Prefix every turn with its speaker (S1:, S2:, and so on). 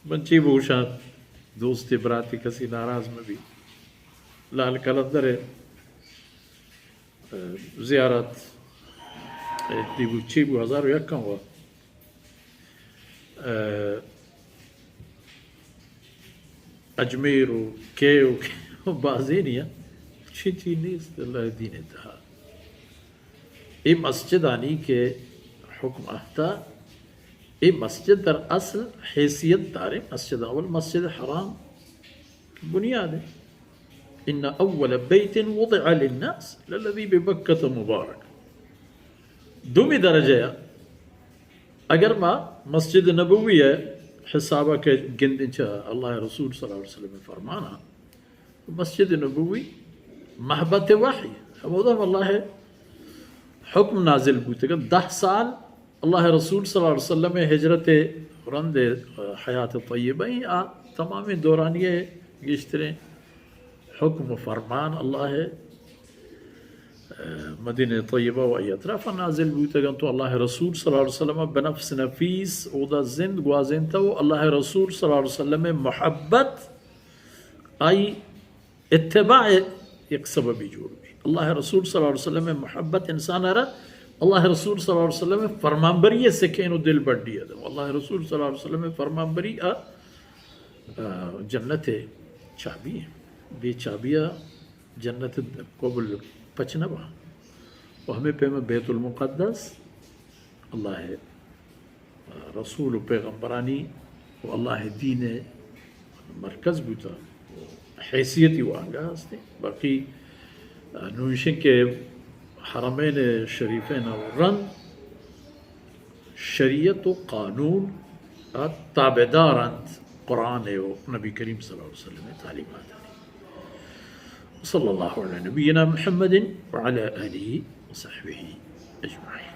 S1: منچی بوشان دوستی براتی کسی ناراض میں بھی لال کلندر زیارت دیبو چی بو 1001 ہوا اجمیر و کیو بازینیا چی نیست اللہ دین انتہا ای مسجد آنی کے حکم احتا ای مسجد در اصل حیثیت دارے مسجد اول مسجد حرام بنیاد ہے ان اول بیت وضع للناس للذی ببکت مبارک دومی درجہ اگر ما مسجد نبوی ہے حسابہ کے گندن چا اللہ رسول صلی اللہ علیہ وسلم فرمانا مسجد نبوی محبت وحی ہم اللہ حکم نازل بوتے گا 10 سال اللہ رسول صلی اللہ علیہ وسلم ہجرت رند حیات طیبہ تمام دورانیے گشتریں حکم و فرمان اللہ مدینہ طیبہ و ای اطراف نازل بوتے گا تو اللہ رسول صلی اللہ علیہ وسلم بنفس نفیس او دا زند گوازن تا اللہ رسول صلی اللہ علیہ وسلم محبت آئی اتباع ایک سببی جوڑ بھی اللہ رسول صلی اللہ علیہ وسلم محبت انسان رہا اللہ رسول صلی اللہ علیہ وسلم فرمانبری سکین و دل بڑھ دیا تھا اللہ رسول صلی اللہ علیہ وسلم فرمانبری جنت چابی ہے بے چابیہ جنت قبل پچنا با و ہمیں پیما بیت المقدس اللہ رسول و پیغمبرانی و اللہ دین مرکز بوتا حیثیتی و آنگاہ ہستے باقی نوشن کے حرمین شریفین رن شریعت و قانون تابدارند قرآن و نبی کریم صلی اللہ علیہ وسلم تعلیمات صلی اللہ علیہ نبینا محمد وعلى آلہ وصحبہ اجمعین.